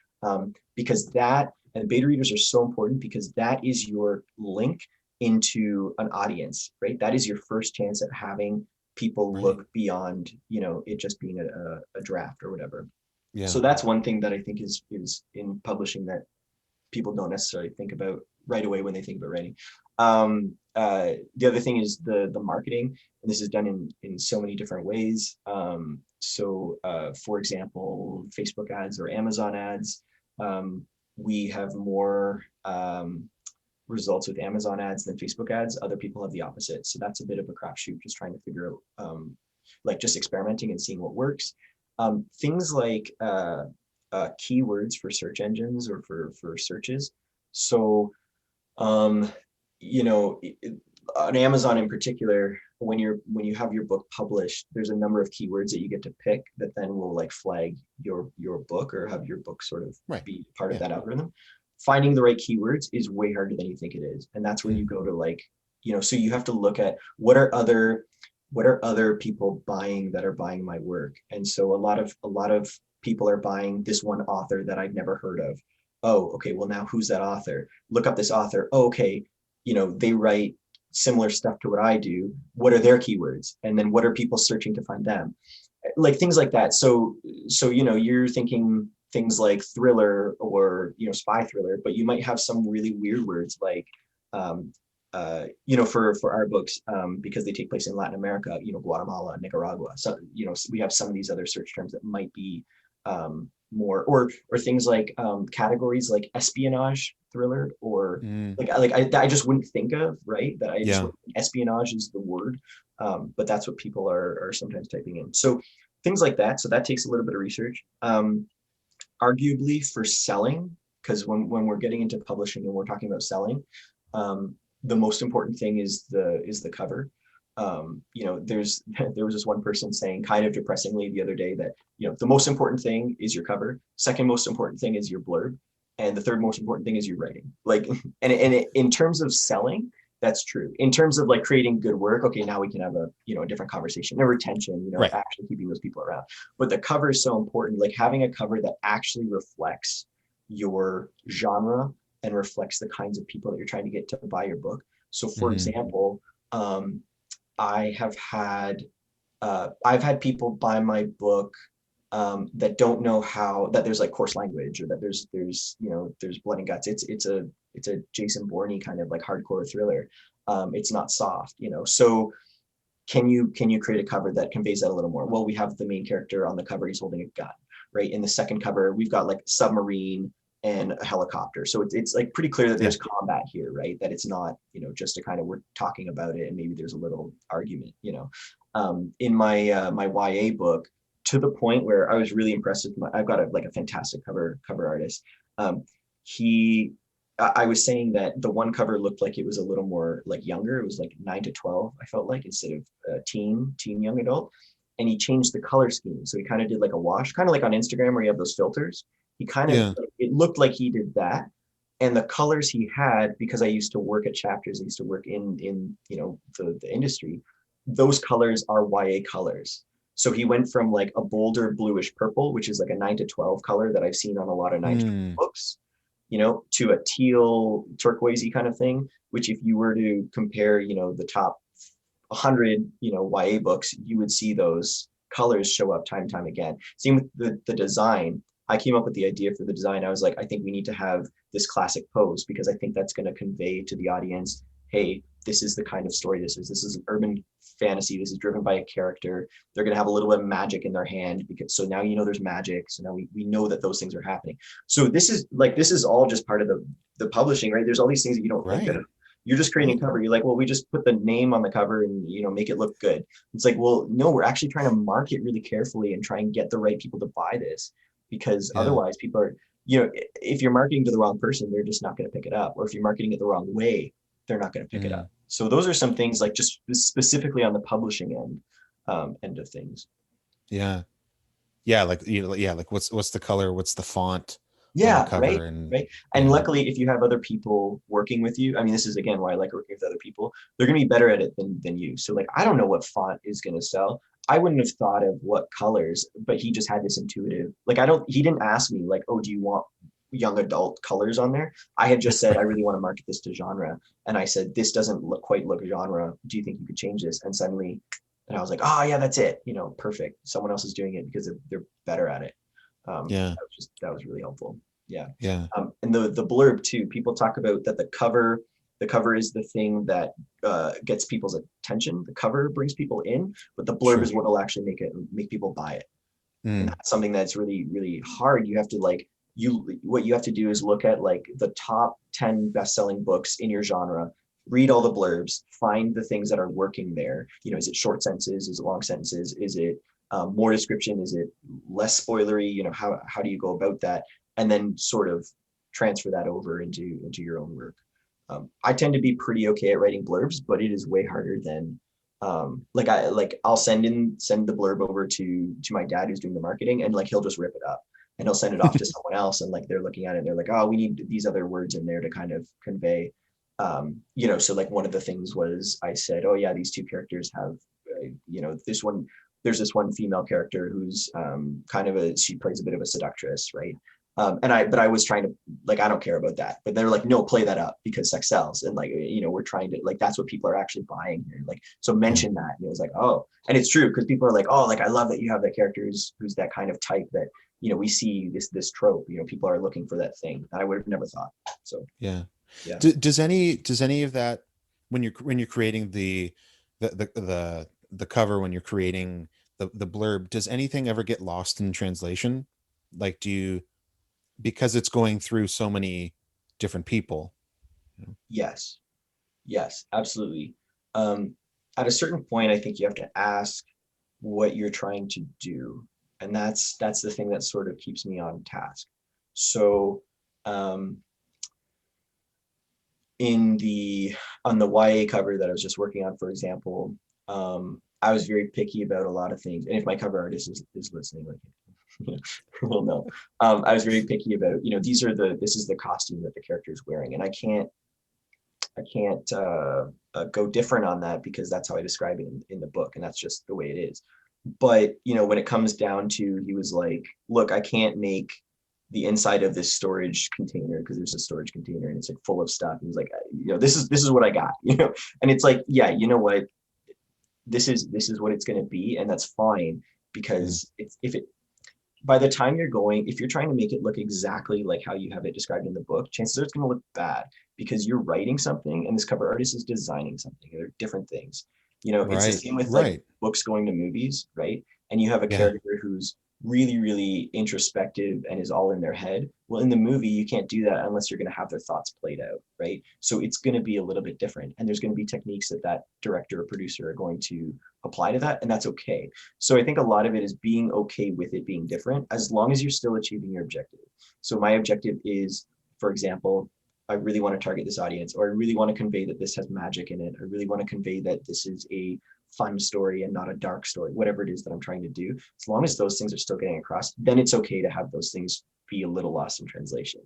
Because that, and beta readers are so important, because that is your link into an audience, right? That is your first chance at having people Right. look beyond, it just being a draft or whatever. Yeah. So that's one thing that I think is in publishing that people don't necessarily think about right away when they think about writing. The other thing is the marketing, and this is done in so many different ways. For example, Facebook ads or Amazon ads. We have more results with Amazon ads than Facebook ads. Other people have the opposite. So that's a bit of a crapshoot, just trying to figure out, like just experimenting and seeing what works. Things like keywords for search engines or for searches. So, um, on Amazon in particular, when you have your book published, there's a number of keywords that you get to pick that then will like flag your book, or have your book sort of Right. be part of Yeah. that algorithm. Finding the right keywords is way harder than you think it is, and that's where Hmm. you go to like, so you have to look at what are other people buying that are buying my work. And so a lot of people are buying this one author that I've never heard of. Oh, okay, well, now who's that author? Look up this author. Oh, okay, they write similar stuff to what I do. What are their keywords? And then what are people searching to find them? Like things like that. So you're thinking things like thriller or spy thriller, but you might have some really weird words like um, for our books, because they take place in Latin America, Guatemala, Nicaragua. So, we have some of these other search terms that might be more, or things like categories like espionage thriller, or Mm. like I just wouldn't think of, right? That I just Yeah. wouldn't think espionage is the word, but that's what people are sometimes typing in. So things like that. So that takes a little bit of research. Arguably for selling, because when we're getting into publishing and we're talking about selling, um, the most important thing is the cover. There's there was this one person saying kind of depressingly the other day that the most important thing is your cover, second most important thing is your blurb, and the third most important thing is your writing. Like, in terms of selling, that's true. In terms of like creating good work, okay, now we can have a different conversation, a retention, Right. actually keeping those people around. But the cover is so important. Like having a cover that actually reflects your genre and reflects the kinds of people that you're trying to get to buy your book. So, for Hmm. example, I have had I've had people buy my book that don't know that there's like coarse language, or that there's blood and guts. It's a Jason Bourne kind of like hardcore thriller. It's not soft. So can you create a cover that conveys that a little more? Well, we have the main character on the cover, he's holding a gun, right? In the second cover, we've got like submarine and a helicopter. So it's like pretty clear that Yeah. there's combat here, right? That it's not, just a kind of, we're talking about it and maybe there's a little argument. In my YA book, to the point where I was really impressed with I've got a fantastic cover artist. He I was saying that the one cover looked like it was a little more like younger. It was like 9 to 12, I felt like, instead of teen young adult. And he changed the color scheme. So he kind of did like a wash, kind of like on Instagram where you have those filters. He kind of, Yeah. it looked like he did that. And the colors he had, because I used to work at Chapters, I used to work in the industry, those colors are YA colors. So he went from like a bolder bluish purple, which is like a 9 to 12 color that I've seen on a lot of 9 to 12 Mm. books, to a teal turquoisey kind of thing, which if you were to compare, the top 100, YA books, you would see those colors show up time and time again. Same with the design. I came up with the idea for the design. I was like, I think we need to have this classic pose because I think that's going to convey to the audience, hey, this is the kind of story this is. This is an urban fantasy. This is driven by a character. They're going to have a little bit of magic in their hand because so now there's magic. So now we know that those things are happening. So this is all just part of the publishing, right? There's all these things that you don't think Right. of. You're just creating a Right. cover. You're like, well, we just put the name on the cover and make it look good. It's like, well, no, we're actually trying to market really carefully and try and get the right people to buy this because Yeah. otherwise people are, if you're marketing to the wrong person, they're just not going to pick it up. Or if you're marketing it the wrong way, they're not going to pick it Mm. up. So those are some things like just specifically on the publishing end of things. Yeah. Yeah. Like, yeah. Like what's the color? What's the font on the Yeah, right, cover? And right. And yeah. luckily, if you have other people working with you, I mean, this is again why I like working with other people. They're going to be better at it than you. So like, I don't know what font is going to sell. I wouldn't have thought of what colors, but he just had this intuitive. Like, I don't. He didn't ask me like, oh, do you want young adult colors on there? I had just said I really want to market this to genre, and I said this doesn't look genre. Do you think you could change this? And suddenly, and I was like, oh yeah, that's it. Perfect. Someone else is doing it because they're better at it. Yeah. That was really helpful. Yeah. Yeah. And the blurb too. People talk about that the cover is the thing that gets people's attention. The cover brings people in, but the blurb is Sure. what will actually make people buy it. And Mm. that's something that's really really hard. You have to like what you have to do is look at like the top 10 best-selling books in your genre, read all the blurbs, find the things that are working there. Is it short sentences, is it long sentences, is it more description, is it less spoilery, how do you go about that, and then sort of transfer that over into your own work. I tend to be pretty okay at writing blurbs, but it is way harder than I'll send the blurb over to my dad who's doing the marketing, and like he'll just rip it up and he'll send it off to someone else, and like they're looking at it and they're like, oh, we need these other words in there to kind of convey. So like one of the things was I said, oh yeah, these two characters have this one, there's this one female character who's kind of she plays a bit of a seductress, right? But I was trying to like, I don't care about that, but they're like, no, play that up because sex sells. And like, we're trying to like, that's what people are actually buying here. Like, so Yeah. mention that. And it was like, oh, and it's true. Cause people are like, oh, like, I love that you have that character who's that kind of type that, we see this trope, people are looking for that thing that I would have never thought. So, Yeah. yeah. Does any of that when you're creating the cover, when you're creating the blurb, does anything ever get lost in translation? Like, do you, because it's going through so many different people, you know? Yes. Yes, absolutely. Um, at a certain point, I think you have to ask what you're trying to do, and that's the thing that sort of keeps me on task. So, um, in the on the YA cover that I was just working on, for example, I was very picky about a lot of things. And if my cover artist is listening, like, well, no, I was very picky about, this is the costume that the character is wearing, and I can't go different on that because that's how I describe it in the book, and that's just the way it is. But when it comes down to, he was like, "Look, I can't make the inside of this storage container because there's a storage container and it's like full of stuff." And he's like, this is what I got," and it's like, yeah, you know what, this is what it's going to be, and that's fine Yeah. because if it by the time if you're trying to make it look exactly like how you have it described in the book, chances are it's going to look bad because you're writing something and this cover artist is designing something. They're different things. It's the Right. same with like Right. books going to movies, right? And you have a Yeah. character who's really, really introspective and is all in their head. Well, in the movie, you can't do that unless you're going to have their thoughts played out, right? So it's going to be a little bit different. And there's going to be techniques that director or producer are going to apply to that. And that's okay. So I think a lot of it is being okay with it being different as long as you're still achieving your objective. So my objective is, for example, I really want to target this audience, or I really want to convey that this has magic in it. I really want to convey that this is a fun story and not a dark story, whatever it is that I'm trying to do. As long as those things are still getting across, then it's okay to have those things be a little lost in translation.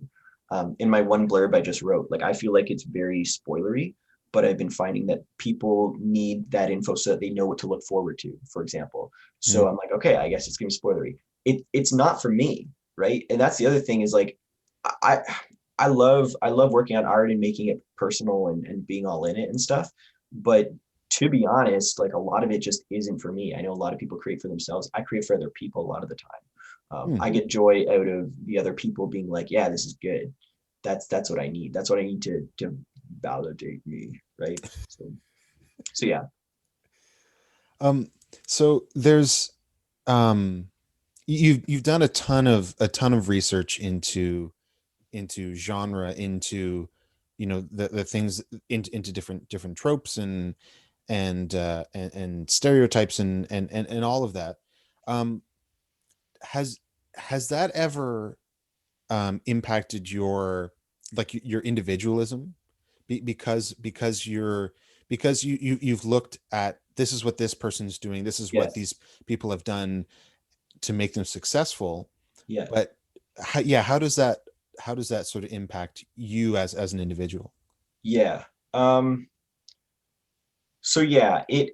In my one blurb I just wrote, like, I feel like it's very spoilery, but I've been finding that people need that info so that they know what to look forward to, for example. So Mm. I'm like, okay, I guess it's gonna be spoilery. It's not for me, right? And that's the other thing is like, I I love working on art and making it personal and being all in it and stuff. But to be honest, like a lot of it just isn't for me. I know a lot of people create for themselves. I create for other people a lot of the time. Hmm. I get joy out of the other people being like, yeah, this is good. That's what I need. That's what I need to validate me, right? So yeah, Um, so there's um you've done a ton of research into genre, into the things into different tropes and stereotypes and all of that. Um, has has that ever impacted your your individualism? Because you've looked at, this is what this person's doing, this is what yes, these people have done to make them successful. yeah, But yeah, how does that sort of impact you as an individual? yeah. Um, so yeah, it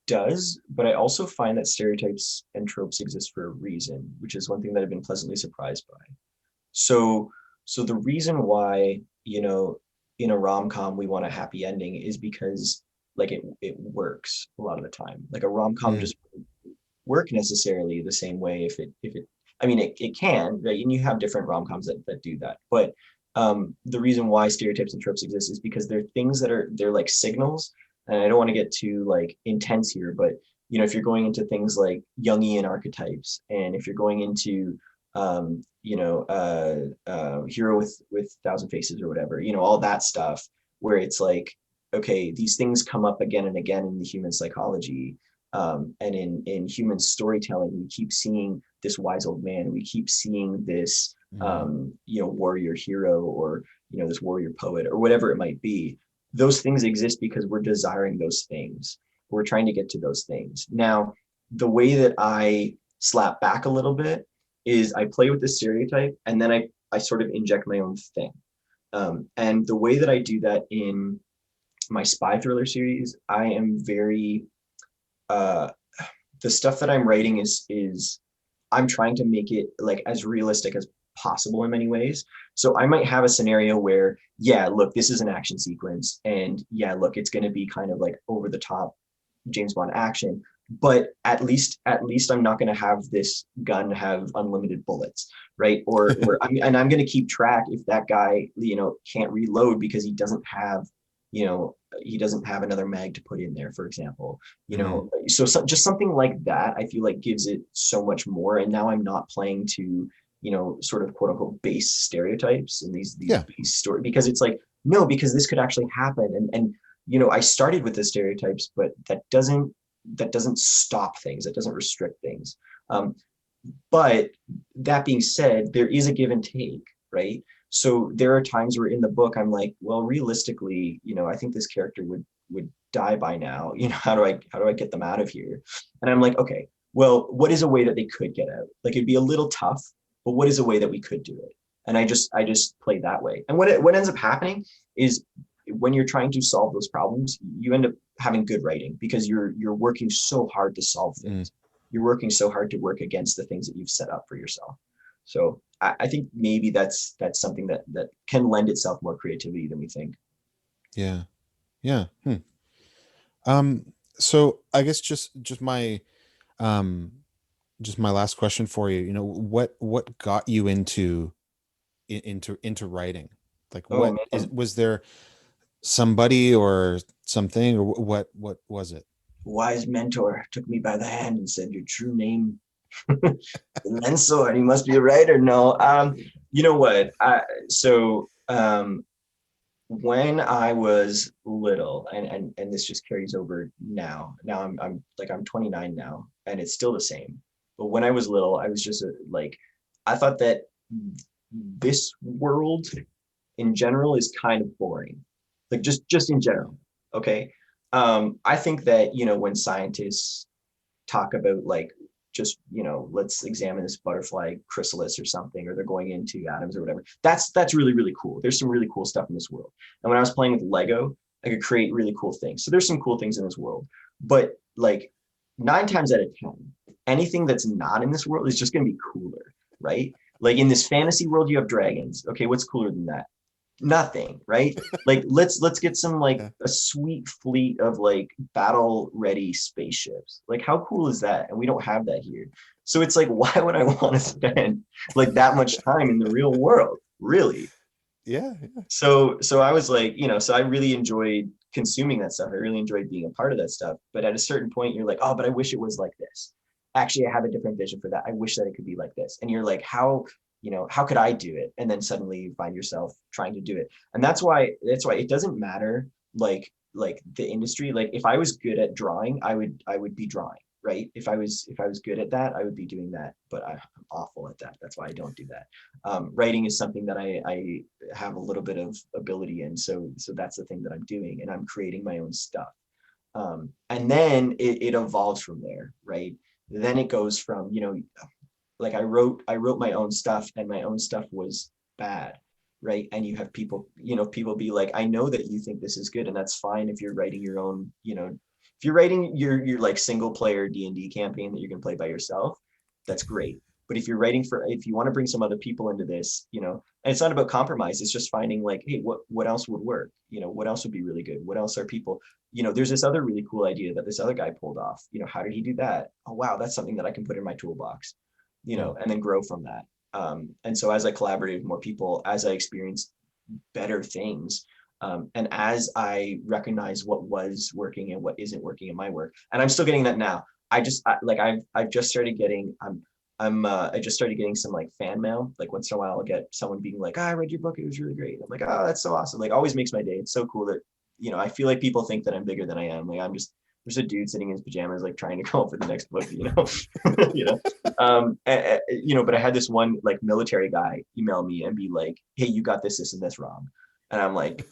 does, but I also find that stereotypes and tropes exist for a reason, which is one thing that I've been pleasantly surprised by. So, so the reason why, in a rom-com we want a happy ending is because like it works a lot of the time. Like a rom-com Mm, just wouldn't work necessarily the same way if it I mean it can, right? And you have different rom-coms that do that. But the reason why stereotypes and tropes exist is because they're things they're like signals. And I don't want to get too like intense here, but if you're going into things like Jungian archetypes, and if you're going into hero with thousand faces or whatever, all that stuff, where it's like, okay, these things come up again and again in the human psychology, and in human storytelling, we keep seeing this wise old man, we keep seeing this mm, warrior hero, or this warrior poet, or whatever it might be. Those things exist because we're desiring those things. We're trying to get to those things. Now, the way that I slap back a little bit is I play with the stereotype, and then I sort of inject my own thing. And the way that I do that in my spy thriller series, I am very uh, the stuff that I'm writing is I'm trying to make it like as realistic as possible in many ways. So I might have a scenario where, yeah, look, this is an action sequence, and yeah, look, it's going to be kind of like over the top James Bond action, but at least I'm not going to have this gun have unlimited bullets, right? And I'm going to keep track if that guy can't reload because he doesn't have another mag to put in there, for example. mhm. Just something like that, I feel like gives it so much more. And now I'm not playing to sort of quote unquote base stereotypes and these Yeah. base story, because it's like, no, because this could actually happen. And I started with the stereotypes, but that doesn't stop things. That doesn't restrict things. But that being said, there is a give and take, right? So there are times where in the book I'm like, well, realistically, I think this character would die by now. How do I get them out of here? And I'm like, okay, well, what is a way that they could get out? Like it'd be a little tough, but what is a way that we could do it? And I just play that way. And what ends up happening is when you're trying to solve those problems, you end up having good writing because you're working so hard to solve Mm, things. You're working so hard to work against the things that you've set up for yourself. So I think maybe that's something that can lend itself more creativity than we think. yeah. Yeah. Hmm. So I guess um just my last question for you, what got you into writing? Like, Oh what man, was there, somebody or something, or what was it? wise mentor took me by the hand and said, "Your true name Lenso, and you must be a writer." No, you know what? When I was little, and this just carries over now. Now I'm 29 now, and it's still the same. But when I was little, I was just like, I thought that this world in general is kind of boring, like just in general. Okay, I think that when scientists talk about like just let's examine this butterfly chrysalis or something, or they're going into atoms or whatever, that's really really cool. There's some really cool stuff in this world. And when I was playing with Lego, I could create really cool things. So there's some cool things in this world, but like 9 times out of 10, anything that's not in this world is just going to be cooler, right? Like in this fantasy world you have dragons. Okay, what's cooler than that? Nothing, right? Like let's get some like Yeah. a sweet fleet of like battle ready spaceships. Like how cool is that? And we don't have that here. So it's like, why would I want to spend like that much time in the real world? Really? Yeah. So I was like, so I really enjoyed consuming that stuff. I really enjoyed being a part of that stuff. But at a certain point, you're like, oh, but I wish it was like this. Actually, I have a different vision for that. I wish that it could be like this. And you're like, how could I do it? And then suddenly you find yourself trying to do it. And that's why it doesn't matter like the industry. Like if I was good at drawing, I would be drawing, right? If I was good at that, I would be doing that. But I'm awful at that. That's why I don't do that. Writing is something that I have a little bit of ability in. So that's the thing that I'm doing, and I'm creating my own stuff. And then it evolves from there, right? Then it goes from, like I wrote my own stuff, and my own stuff was bad, right? And you have people be like, I know that you think this is good, and that's fine if you're writing your own, if you're writing your like single player D&D campaign that you're gonna play by yourself, that's great. But if you want to bring some other people into this, and it's not about compromise, it's just finding like, hey, what else would work? What else would be really good? What else are people, there's this other really cool idea that this other guy pulled off. How did he do that? Oh wow, that's something that I can put in my toolbox, Mm. and then grow from that. And so as I collaborated with more people, as I experienced better things, and as I recognize what was working and what isn't working in my work, and I'm still getting that now. I've just started getting I just started getting some like fan mail. Like once in a while, I'll get someone being like, I read your book, it was really great. I'm like, oh, that's so awesome. Like always makes my day. It's so cool that, I feel like people think that I'm bigger than I am. Like I'm just a dude sitting in his pajamas, like trying to come up with the next book, you know. But I had this one like military guy email me and be like, hey, you got this and this wrong. And I'm like,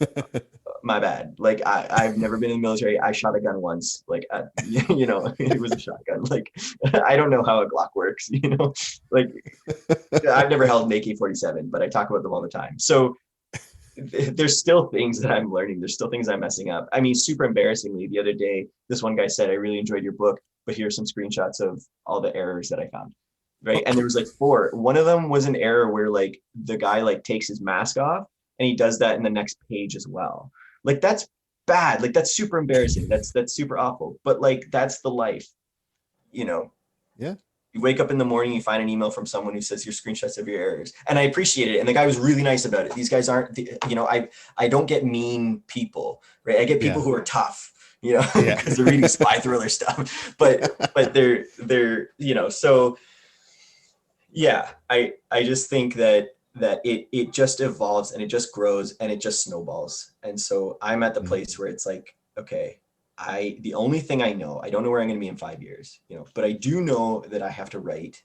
my bad. Like I've never been in the military. I shot a gun once. Like it was a shotgun. Like I don't know how a Glock works. Like I've never held an AK-47, but I talk about them all the time. So there's still things that I'm learning. There's still things I'm messing up. I mean, super embarrassingly, the other day, this one guy said, I really enjoyed your book, but here's some screenshots of all the errors that I found. Right. And there was like four. One of them was an error where like the guy like takes his mask off, and he does that in the next page as well. Like that's bad. Like that's super embarrassing. That's super awful. But like that's the life, you know. Yeah. You wake up in the morning, you find an email from someone who says your screenshots of your errors, and I appreciate it. And the guy was really nice about it. These guys aren't, I don't get mean people, right? I get people Yeah. who are tough, Yeah. because they're reading spy thriller stuff. But they're so yeah. I just think that it just evolves, and it just grows, and it just snowballs. And so I'm at the Mm. place where it's like, okay, the only thing I know, I don't know where I'm going to be in 5 years, but I do know that I have to write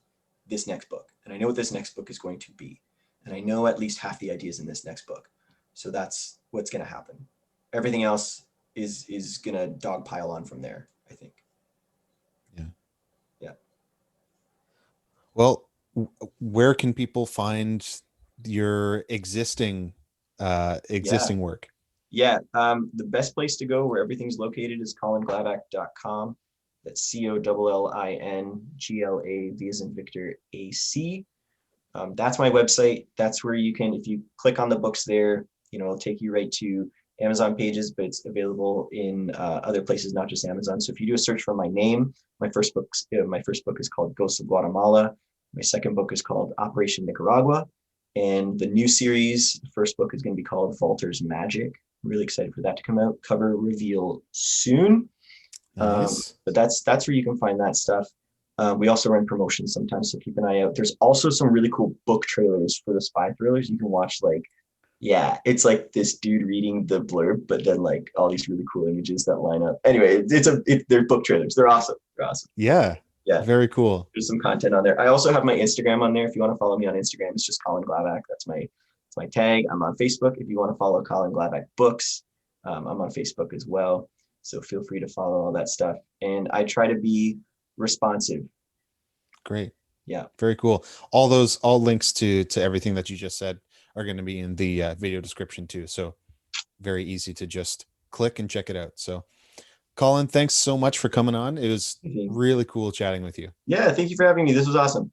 this next book, and I know what this next book is going to be, and I know at least half the ideas in this next book. So that's what's going to happen. Everything else is going to dogpile on from there, I think. Yeah. Yeah. Well, where can people find your Yeah. existing work? Yeah. The best place to go where everything's located is collinglavac.com. That's COLLINGLAV as in Victor AC. That's my website. That's where you can, if you click on the books there, it'll take you right to Amazon pages, but it's available in other places, not just Amazon. So if you do a search for my name, my first book is called Ghosts of Guatemala. My second book is called Operation Nicaragua. And the new series, the first book is going to be called Walter's Magic. I'm really excited for that to come out. Cover reveal soon. Nice. But that's where you can find that stuff. We also run promotions sometimes, so keep an eye out. There's also some really cool book trailers for the spy thrillers. You can watch yeah, it's like this dude reading the blurb, but then like all these really cool images that line up. Anyway, they're book trailers. They're awesome. They're awesome. Yeah. Yeah, Very cool. there's some content on there. I also have my Instagram on there. If you want to follow me on Instagram, it's just Collin Glavac. That's my tag. I'm on Facebook. If you want to follow Collin Glavac Books, I'm on Facebook as well. So feel free to follow all that stuff. And I try to be responsive. Great. Yeah. Very cool. All links to everything that you just said are going to be in the video description too. So very easy to just click and check it out. So Colin, thanks so much for coming on. It was really cool chatting with you. Yeah. Thank you for having me. This was awesome.